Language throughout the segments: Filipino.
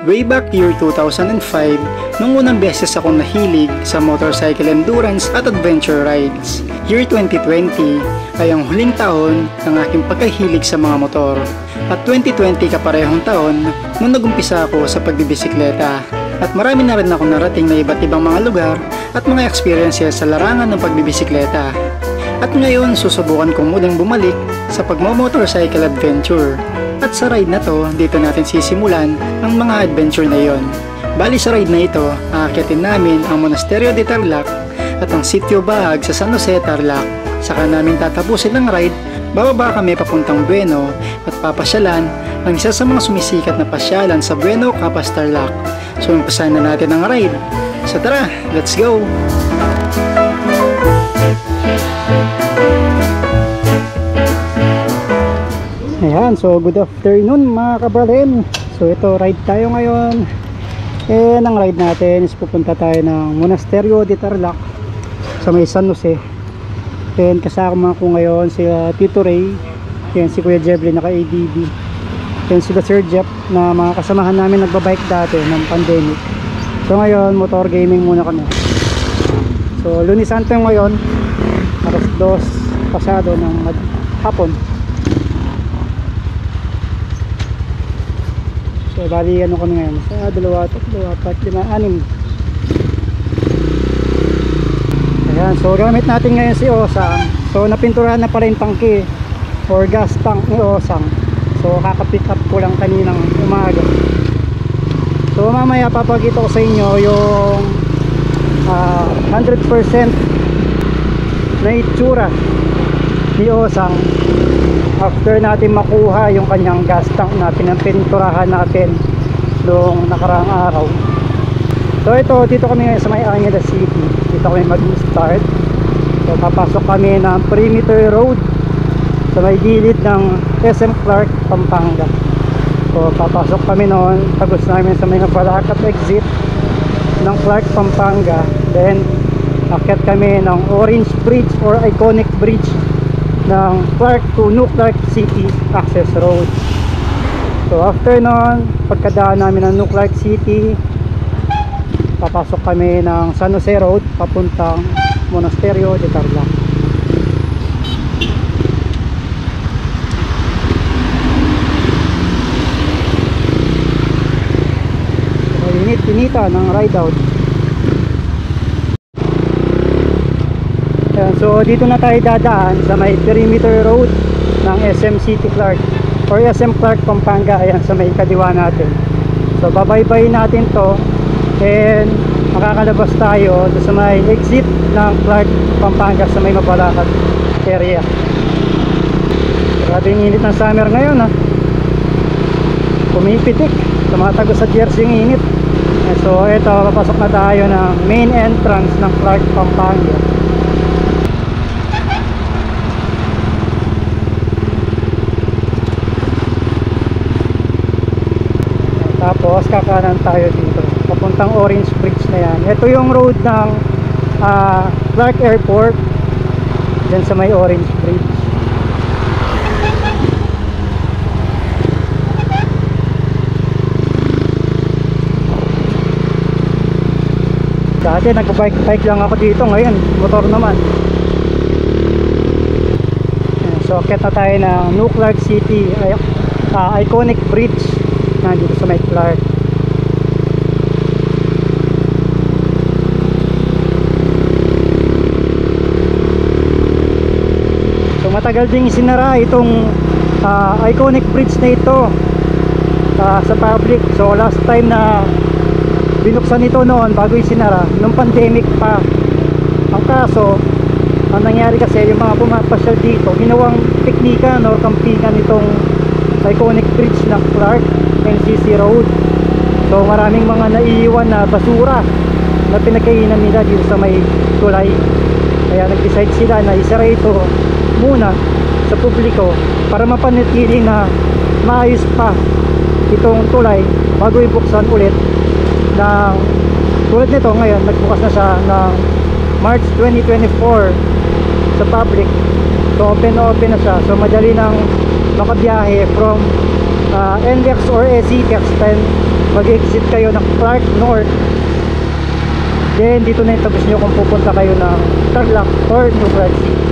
Way back year 2005, nung unang beses akong nahilig sa motorcycle endurance at adventure rides. Year 2020 ay ang huling taon ng aking pagkahilig sa mga motor. At 2020 kaparehong taon nung nagumpisa ako sa pagbibisikleta. At marami na rin akong narating na iba't ibang mga lugar at mga experiences sa larangan ng pagbibisikleta. At ngayon susubukan kong muling bumalik sa pagmo-motorcycle adventure. At sa ride na to, dito natin sisimulan ang mga adventure na yon. Bali sa ride na ito, aakyatin namin ang Monasterio de Tarlac at ang Sitio Bahag sa San Jose, Tarlac. Saka namin tatapusin ang ride, bababa kami papuntang Bueno at papasyalan ang isa sa mga sumisikat na pasyalan sa Bueno, Capas, Tarlac. So umpisahan na natin ang ride. So tara, let's go! Ayan, so good afternoon mga kabralin. So ito, ride tayo ngayon. And ang ride natin is pupunta tayo ng Monasterio de Tarlac sa may San Jose. And kasama ko ngayon si Tito Ray, and si Kuya Jeblin naka ADB, and sila Sir Jeff na mga kasamahan namin nagbabike dati ng pandemic. So ngayon motor gaming muna kami. So Lunes Santo ngayon, alas 2 pasado ng hapon. So bali ano kami ngayon sa 2, 3, 4, 5, 6. Ayan, so gamit natin ngayon si Osang. So napinturahan na pala yung tangke or gas tank ni Osang. So kaka-pick up ko lang kaninang umaga. So mamaya papakita ko sa inyo yung 100% na itsura ni Osang after natin makuha yung kanyang gas tank na pininturahan natin noong nakaraang araw. So ito, dito kami ngayon sa may Añada City. Dito kami mag-start. So papasok kami ng Perimeter Road sa may gilid ng SM Clark, Pampanga. So papasok kami noon, tagos namin sa may Napalacat exit ng Clark, Pampanga. Then akyat kami ng Orange Bridge or Iconic Bridge ng Clark to New Clark City Access Road. So after nun, pagkadaan namin ng New Clark City, papasok kami ng San Jose Road papuntang Monasterio de Tarlac. So init-inita ng ride out. Ayan, so dito na tayo dadaan sa may Perimeter Road ng SM City Clark or SM Clark, Pampanga. Ayan, sa may kadiwa natin. So babaybayin natin to and makakalabas tayo sa may exit ng Clark, Pampanga sa may Mabalacat area. Grabe yung init ng summer ngayon ha. Pumipitik, tumatagos sa jersey yung init. So ito, papasok na tayo ng main entrance ng Clark, Pampanga. Tapos kakanan tayo dito papuntang Orange Bridge na yan. Ito yung road ng Clark Airport, dyan sa may Orange Bridge. Dati nag-bike lang ako dito, ngayon motor naman. So akit na tayo na New Clark City Iconic Bridge dito sa may Clark. So matagal ding isinara itong Iconic Bridge na ito sa public. So last time na binuksan ito noon bago isinara, nung pandemic pa. Ang kaso, ang nangyari kasi yung mga pumapasyal dito, ginawang teknika or kampingan itong Iconic Bridge ng Clark NCC Road. So maraming mga naiiwan na basura na pinagkainan nila dito sa may tulay. Kaya nag-decide sila na isara ito muna sa publiko para mapanatili na maayos pa itong tulay bago ibuksan ulit ng tulad nito. Ngayon nagbukas na siya ng March 2024 sa public. So open na siya. So madali nang makabiyahe from NLEX or SCTEX 10 mag-exit kayo ng Clark North. Then dito na itabos nyo kung pupunta kayo ng Tarlac or New Clark City.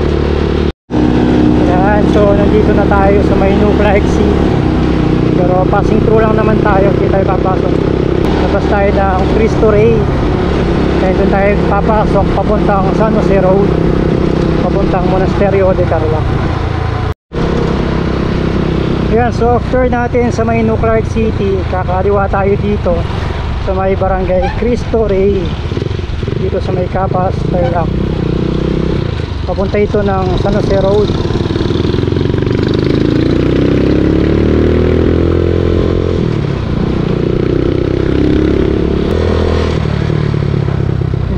Yan, so nandito na tayo sa may New Clark City. Pero passing through lang naman tayo, hindi tayo papasok. Labas tayo ng Cristo Rey. Kaya doon tayo papasok papuntang San Jose Road, papuntang Monasterio de Tarlac. Yan, so after natin sa may New Clark City, kakaliwa tayo dito sa may barangay Cristo Rey, dito sa may Capas, Tarlac. Papunta ito ng San Jose Road.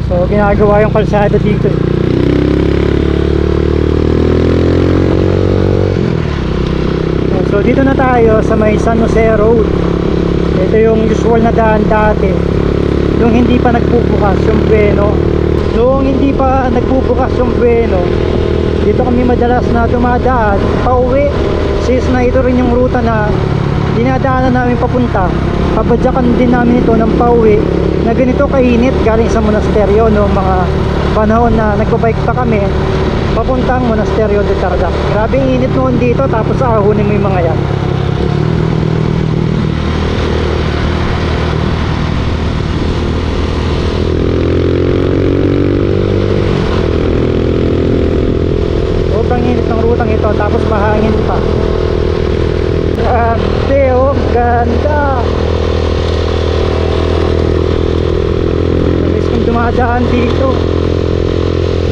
So ginagawa yung kalsada dito. So dito na tayo sa may San Jose Road. Ito yung usual na daan dati, nung hindi pa nagbubukas yung Bueno. Noong hindi pa nagbubukas yung Bueno, dito kami madalas na dumadaan pauwi, since na ito rin yung ruta na dinadaanan namin papunta. Pabadyakan din namin ito ng pauwi na ganito kainit galing sa monasteryo noong mga panahon na nagbabike pa kami papuntang Monasterio de Tarlac. Grabe init noon dito, tapos ahunin mo yung mga yan. Sobrang init ng rutang ito, tapos mahangin pa. Grabe, oh, ganda. Namiss kong dumadaan dito.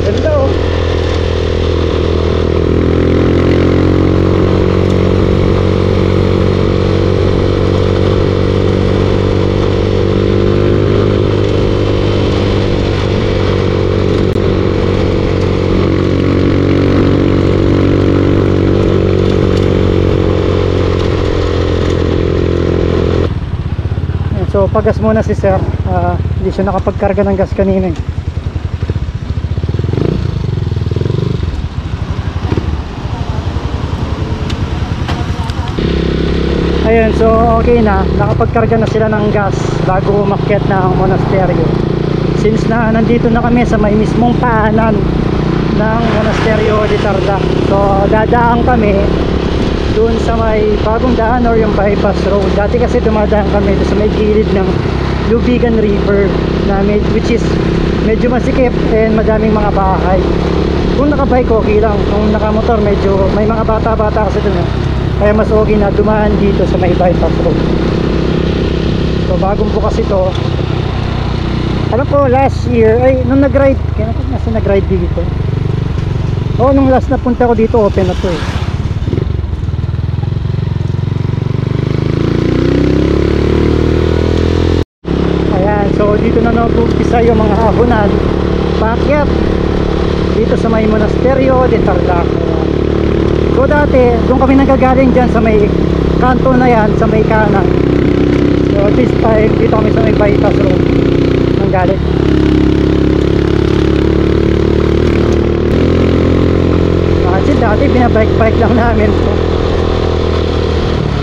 Hello. So pagas muna si sir, hindi siya nakapagkarga ng gas kanina. Ayun, so okay na, nakapagkarga na sila ng gas bago umakyat ng monasteryo. Since na nandito na kami sa may mismong paanan ng Monasterio de Tarlac, so dadaan kami doon sa may bagong daan or yung bypass road. Dati kasi dumadaan kami doon sa may gilid ng Lubigan River na which is medyo masikip and madaming mga bahay. Kung nakabike okay lang, kung nakamotor medyo may mga bata-bata kasi doon, kaya mas okay na dumaan dito sa may bypass road. So bagong bukas ito. Alam ko last year, ay nung nag-ride, kaya nasa nag-ride dito. Nung last na punta ko dito, open na to eh. So dito na nag-umpisa yung mga habunan paakyat dito sa may Monasterio de Tarlac. So dati doon kami nagagaling dyan sa may kanto na yan, sa may kanan. So this time dito kami sa may bypass road nang galing. Kasi dati binabike-bike lang namin to.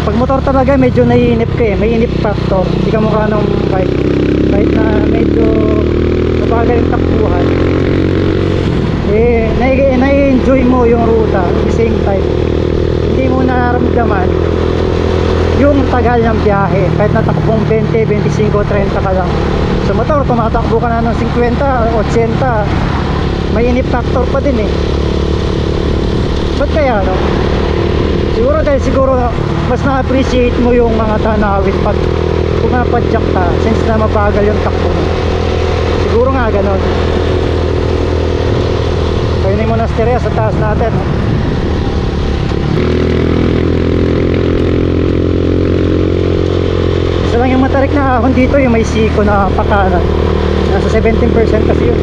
Pag motor talaga medyo naiinip ka eh, may inip factor, hindi ka mukha ng bike. Kahit na medyo mabagal yung takbuhan, nai-enjoy mo yung ruta at the same time hindi mo nararamdaman yung tagal ng biyahe. Kahit natakbong 20, 25, 30 ka lang sa motor, tumatakbo ka na ng 50, 80, may inip factor pa din eh. Ba't kaya no? Siguro mas na-appreciate mo yung mga tanawin pag pumapadyak ka, since na mabagal yung takbo mo. Siguro nga ganon. Kaya na yung monasterya sa taas natin. Isa lang yung matarik na ahon dito, yung may siko na pakanan. Nasa 17% kasi yun.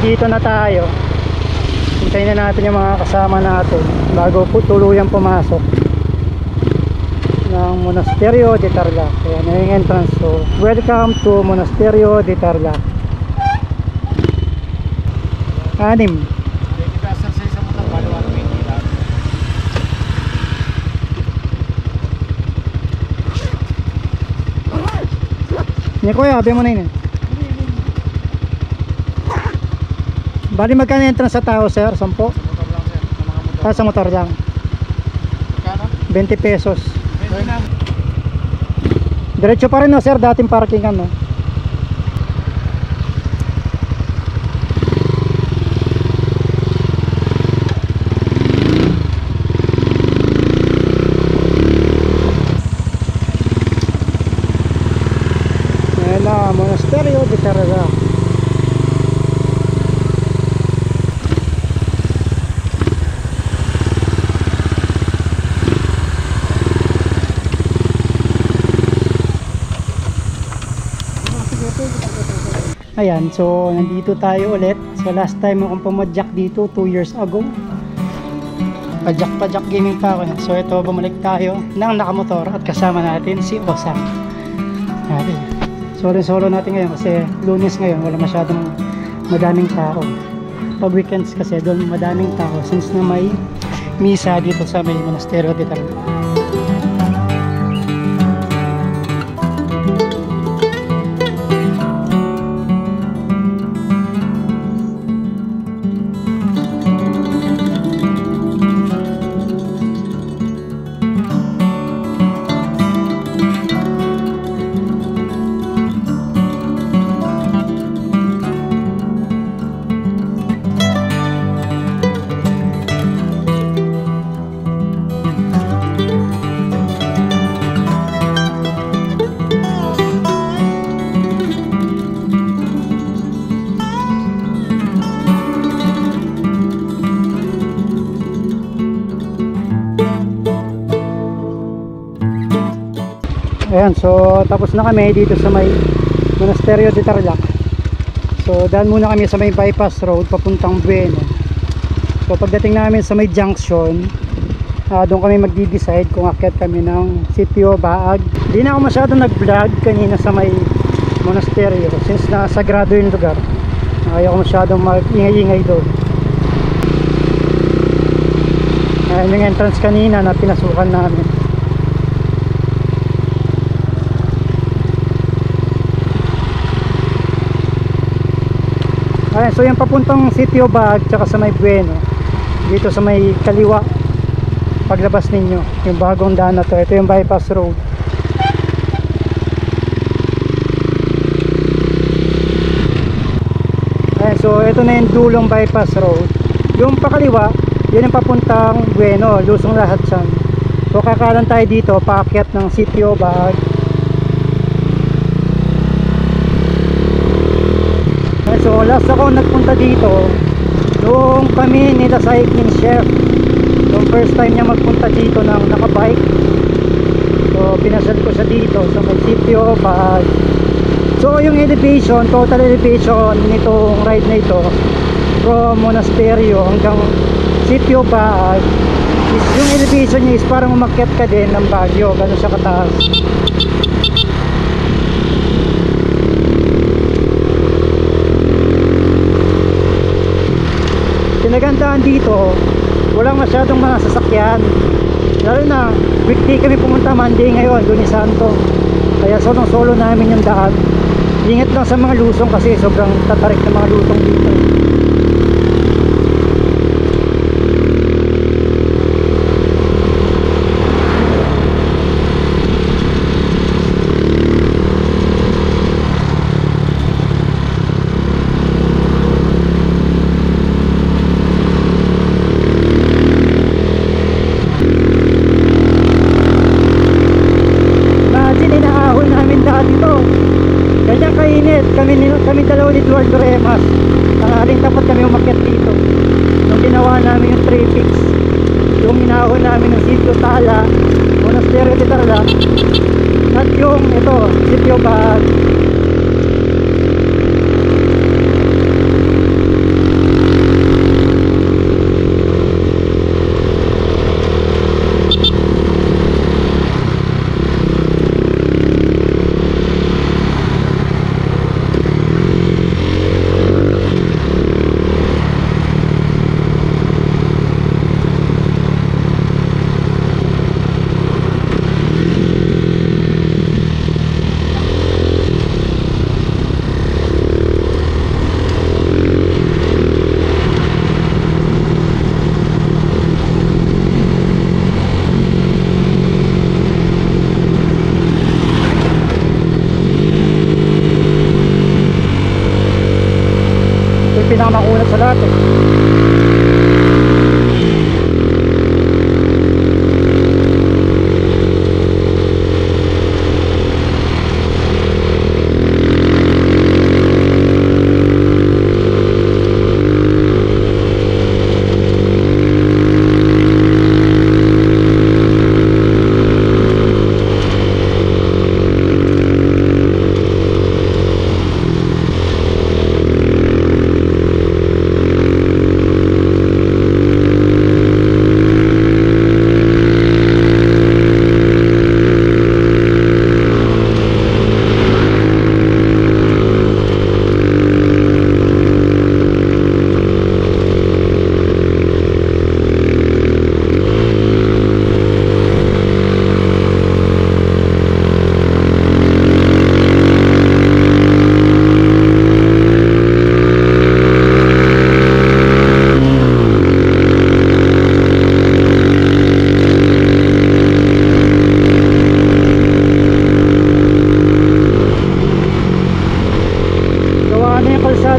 nandito na tayo. Hintayin na natin yung mga kasama natin bago po tuluyang pumasok ng Monasterio de Tarlac. Ayan na yung entrance. So, welcome to Monasterio de Tarlac. 6. Ni kuya, abe mo na yun. Bali magkano entrance sa tao, sir? 10? Sa motor lang. 20 pesos. Diretso pa rin, no, sir, dating parking ano. Monasterio de Tarlac. Ayan, so nandito tayo ulit. So last time akong pumadyak dito 2 years ago. Padyak gaming pa ako. So ito, bumalik tayo ng nakamotor at kasama natin si Osang. Okay. Solo natin ngayon kasi Lunes ngayon, wala masyadong madaming tao. Pag weekends kasi doon madaming tao since na may misa dito sa may Monasterio de Tarlac. Ayan, so tapos na kami dito sa may Monasterio de Tarlac. So daan muna kami sa may bypass road papuntang Bueno. So pagdating namin sa may junction, doon kami magdi-decide kung akyat kami ng Sitio Baag. Hindi na ako masyadong nag-vlog kanina sa may Monasterio since na sagrado yung lugar. Ayaw ko masyadong mag-ingay-ingay doon. Ayan yung entrance kanina na pinasukan namin. Ayan, so yung papuntang Sitio Baag tsaka sa may Bueno, dito sa may kaliwa paglabas ninyo, yung bagong daan na to. Ito yung bypass road. Ayan, so ito na yung dulong bypass road. Yung pakaliwa, yun yung papuntang Bueno, lusong lahat yan. So kakalan tayo dito, paakyat ng Sitio Baag. So last ako nagpunta dito noong kami nila cycling chef, yung first time niya magpunta dito ng nakabike. So pinasal ko siya dito sa may Sitio Baag. So yung elevation, total elevation nitong ride na ito from Monasterio hanggang Sitio Baag is, yung elevation niya is parang umakyat ka din ng Baguio, gano'n siya kataas. Pinagandaan dito, walang masyadong mga sasakyan, lalo na weekday kami pumunta, Monday ngayon, Lunes Santo, kaya solo namin yung daan. Ingat lang sa mga lusong kasi sobrang tatarik ng mga lusong dito. Kami dalawa ni Eduardo Remas, tanghaling tapat kami umakyat dito nung ginawa namin yung 3 peaks, yung hinahon namin ng Sitio Tala, Monasterio de Tarlac at yung ito, Sitio Baag. pinakamakunat sa lahat eh.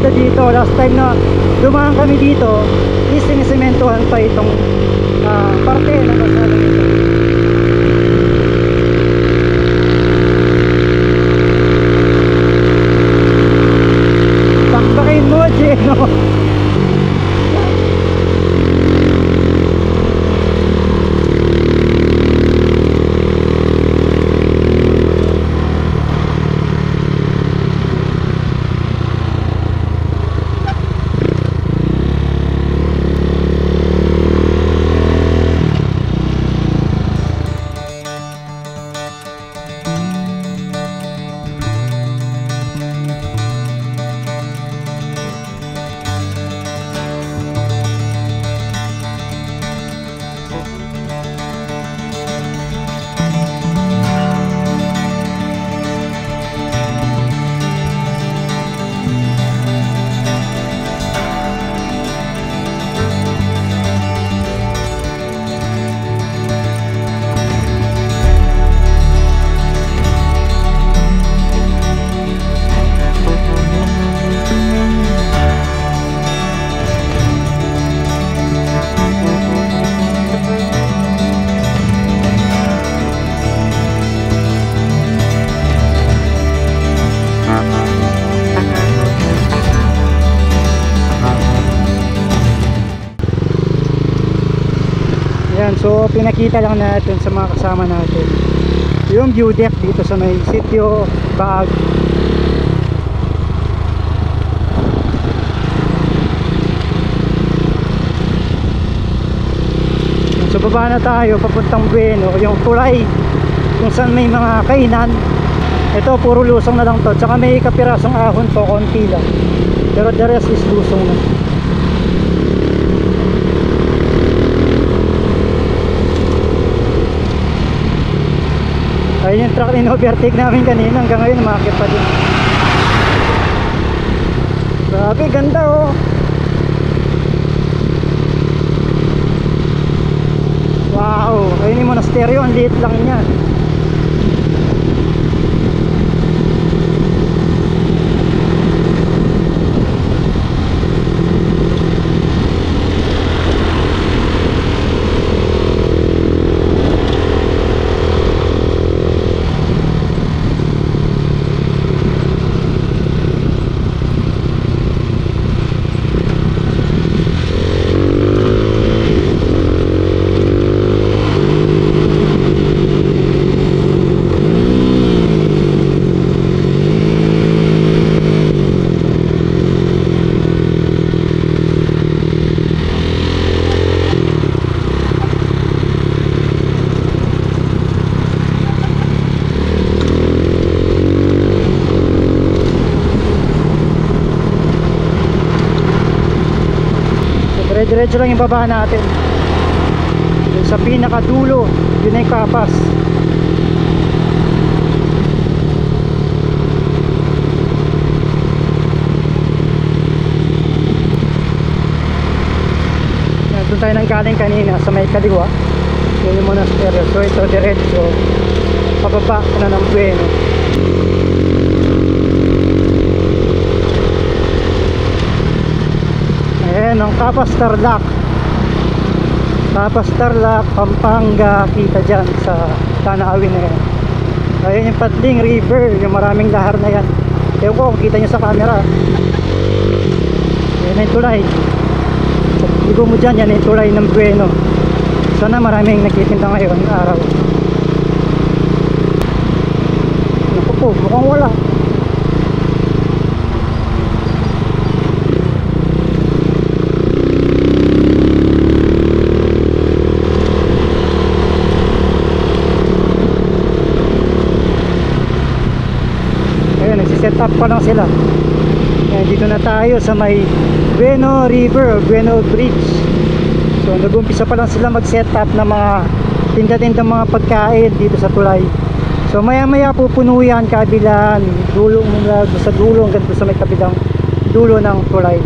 Dito last time na dumaan kami dito is sinisimentohan pa itong parte ng kalsada dito. Bakbakin mo, Gino. Yan, so pinakita lang natin sa mga kasama natin yung view deck dito sa may sitio Baag. So baba na tayo papuntang Bueno, yung tulay kung saan may mga kainan. Ito puro lusong na lang to, tsaka may kapirasong ahon to, konti lang, pero the rest is lusong na. Ayun yung truck in-overtake namin kanina, hanggang ngayon umakit pa din. Grabe, ganda oh. Wow, ayun yung monasteryo, ang liit lang niya. Diretso lang yung baba natin. Yung sa pinakadulo, yun ay Kapas. Doon tayo nang galing kanina sa may kaliwa, yun yung monasteryo. So ito diretso pababa na ng Bueno. Tarlac. Tarlac, Pampanga, kita dyan sa Tanawin na yan. Ayun yung Padling River, yung maraming lahar na yan. Ewan ko kung kita nyo sa camera. Yan yung tulay. Pag ligo mo dyan, yan yung tulay ng Bueno. Sana maraming nagtitinda ngayon araw. Naku po, mukhang wala. Set up pa lang sila. Ayan, dito na tayo sa may Bueno River o Bueno Bridge. So nag-umpisa pa lang sila mag set up ng mga tinda-tinda mga pagkain dito sa tulay. So maya maya pupuno yan kabilang dulo mula sa dulo hanggang sa may kabilang dulo ng tulay.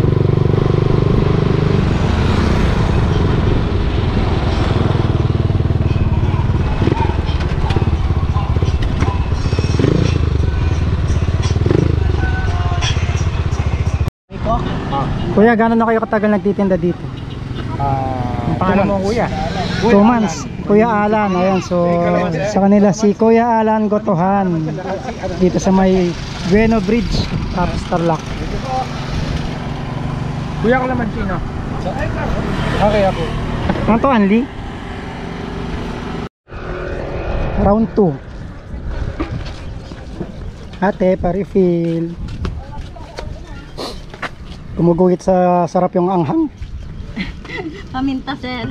Kuya, gano'n na kayo katagal nagtitinda dito? Ang pangalan mo, kuya? 2 months. Kuya Alan, ayan. So sa kanila si Kuya Alan Gotohan dito sa may Bueno Bridge, tapos Tarlac. Kuya ko naman sino? Okay ako. Ano to, Anli? Round 2. Ate, pa-refill. Gumuguhit sa sarap yung anghang. Paminta, sir.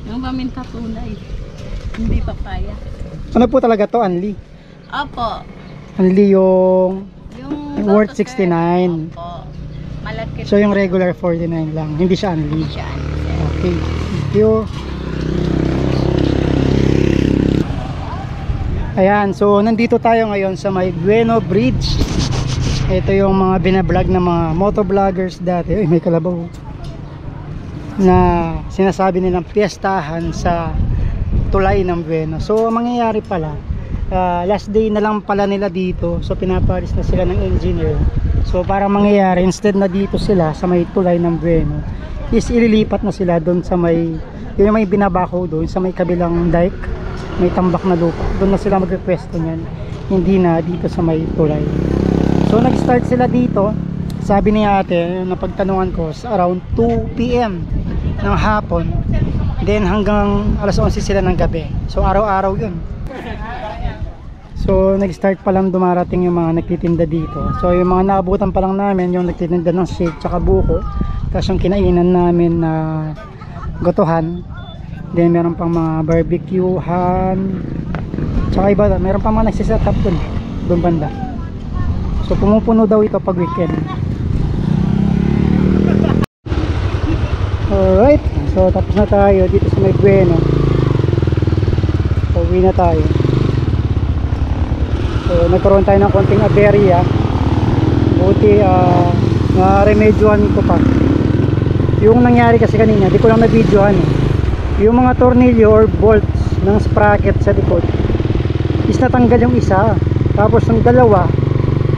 Yung paminta tunay. Hindi papaya. Ano po talaga to, Anli? Opo. Anli yung worth Goto, 69. sir. Opo. Malaki. So yung regular 49 lang. Hindi siya Anli. Siya. Okay. Thank you. Ayan. So nandito tayo ngayon sa may Bueno Bridge. Ito yung mga binablog ng mga motovloggers dati. Ay, may kalabaw. Na sinasabi nilang piyestahan sa tulay ng Bueno. So ang mangyayari pala, last day na lang pala nila dito. So pinapalis na sila ng engineer. So parang mangyayari, instead na dito sila sa may tulay ng Bueno, is ililipat na sila doon sa may, yung may binabako doon sa may kabilang dike, may tambak na lupa. Doon na sila magre-pwesto niyan, hindi na dito sa may tulay. So nag-start sila dito, sabi ni ate, napagtanungan ko, sa around 2 PM ng hapon, then hanggang alas 11 sila ng gabi. So araw-araw yun. So nag-start pa lang dumarating yung mga nagtitinda dito. So yung mga naabutan pa lang namin, yung nagtitinda ng shake tsaka buko, tapos yung kinainan namin na gotohan, then meron pang mga barbecuehan, tsaka iba, meron pang mga nagsiset up doon banda. So pumupuno daw ito pag weekend. Alright, so tapos na tayo dito sa may Bueno. So uwi na tayo. So nagkaroon tayo ng konting aberya. Buti na-remedyohan ko pa. Yung nangyari kasi kanina, di ko lang na-videohan eh. Yung mga tornilyo or bolts ng sprocket sa likod is natanggal yung isa. Tapos yung dalawa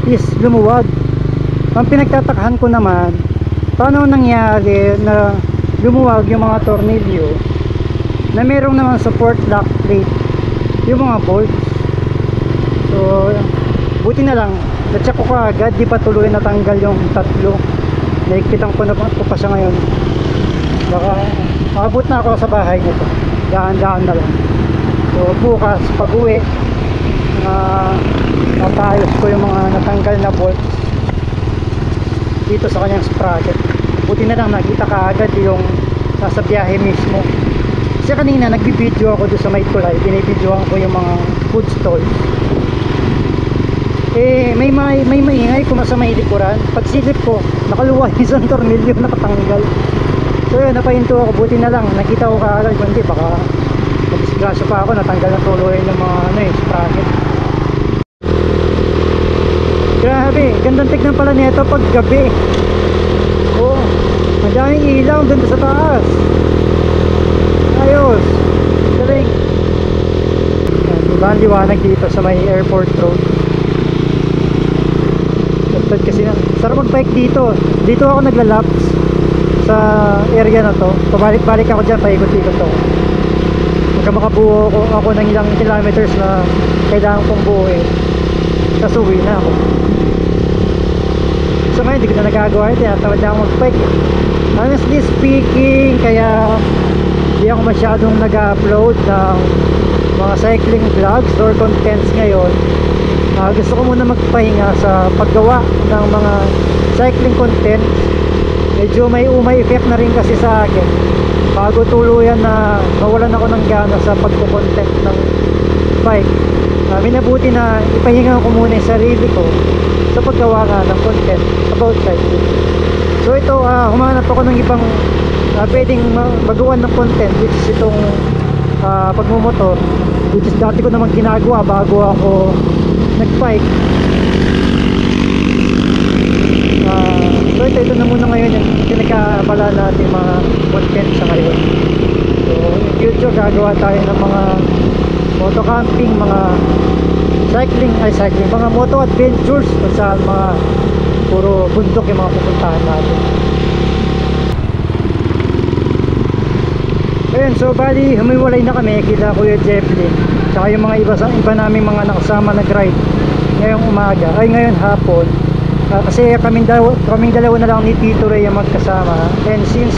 is lumuwag. Ang pinagtatakahan ko naman, paano nangyari na lumuwag yung mga tornilyo na merong naman support lock plate yung mga bolts. So buti na lang na-check ko kaagad, di pa tuloy natanggal yung tatlo. Naikpitan ko na pa siya ngayon. Baka makabot na ako sa bahay nito, daan-daan na lang. So bukas pag uwi, natayos ko yung mga natanggal na bolts dito sa kanyang sprocket. Buti na lang nakita kaagad yung nasa biyahe mismo. Kasi kanina nagbibideo ako doon sa may tulay, binibidyoan ko yung mga food stalls. Eh may maingay kung sa may likuran. Pag silip ko, nakaluwa isang tornilyo nakatanggal. So yun, napahinto ako. Buti na lang nakita ko kaagad, kundi baka madisgrasya pa ako, natanggal na tuloy ng mga sprocket. Grabe, gandang tignan pala nito pag gabi. Oh, madaming ilaw doon sa taas. Ayos. Galing. Diba ang liwanag dito sa may airport road. Tapos kasi sarap mag-bike dito. Dito ako nagla-laps. sa area na to. Pabalik-balik ako dyan, paikot-ikot ako. Hanggang makabuo ako ng ilang kilometers na kailangan kong buuin. Tapos uwi na ako. So ngayon, hindi ko na nagagawa ito. Tamad na ako mag-bike. Honestly speaking, kaya hindi ako masyadong nag-upload ng mga cycling vlogs or contents ngayon. Gusto ko muna magpahinga sa paggawa ng mga cycling content. Medyo may umay effect na rin kasi sa akin bago tuluyan na mawalan ako ng gana sa pagko-content ng bike. Minabuti na ipahinga ko muna yung sarili ko sa paggawa nga ng content about cycling. So ito, humanap ako ng ibang pwedeng magawa ng content, which is itong pagmumotor, which is dati ko naman ginagawa bago ako nag-bike. So ito na muna ngayon yung pinagkaabala natin mga content sa ngayon. So in future gagawa tayo ng mga moto camping, mga cycling, mga moto adventures kung saan mga puro bundok yung mga pupuntahan natin. Ayun, so bali humiwalay na kami kila Kuya Jeffrey saka yung mga iba naming mga nakasama nag-ride ngayong umaga, ay ngayon hapon. Kasi kaming dalawa na lang ni Tito Ray yung magkasama, and since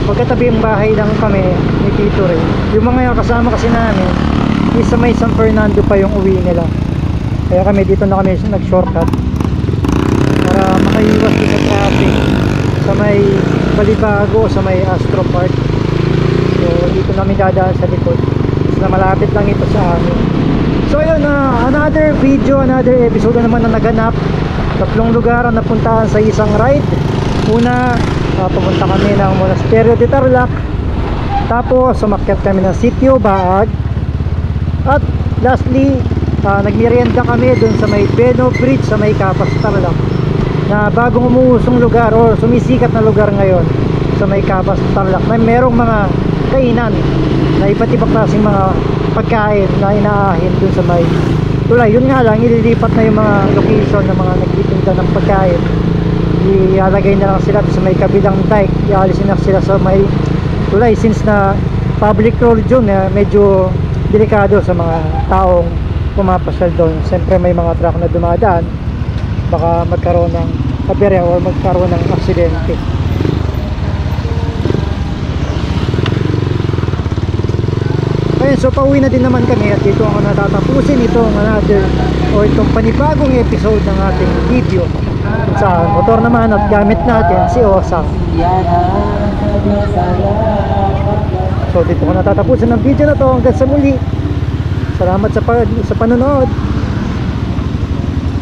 magkatabi ang bahay lang kami ni Tito Ray, yung mga kasama kasi namin isa may San Fernando pa yung uwi nila, kaya kami dito na kami nag-shortcut para makaiwas din sa traffic sa may Balibago, sa may Astro Park. So dito namin dadaan sa likod na malapit lang ito sa amin. So yun, another video, another episode na naman na naganap. Tatlong lugar ang napuntahan sa isang ride. Una, pumunta kami ng Monasterio de Tarlac. Tapos sumakyat kami ng Sitio Baag. At lastly, nagmerienda kami dun sa may Beno Bridge sa may Capas Tarlac, na bagong umuusong lugar or sumisikat na lugar ngayon sa may Capas Tarlac, na merong mga kainan na iba't ibang klaseng mga pagkain na inaahin dun sa may tulay. Yun nga lang, ililipat na yung mga location ng mga nagtitinda ng pagkain. Ialagay na lang sila sa may kabilang dike, ialisin na sila sa may tulay, since na public road yun, medyo delikado sa mga taong pumapasyal doon. Siyempre may mga truck na dumadaan, baka magkaroon ng aberya o magkaroon ng aksidente. Ayun, so pauwi na din naman kami at dito ako natatapusin itong another o itong panibagong episode ng ating video. Sa motor naman at gamit natin si Osang. So dito ko natatapusin ang video na to. Hanggang sa muli, salamat sa panonood.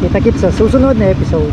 Kita-kits sa susunod na episode.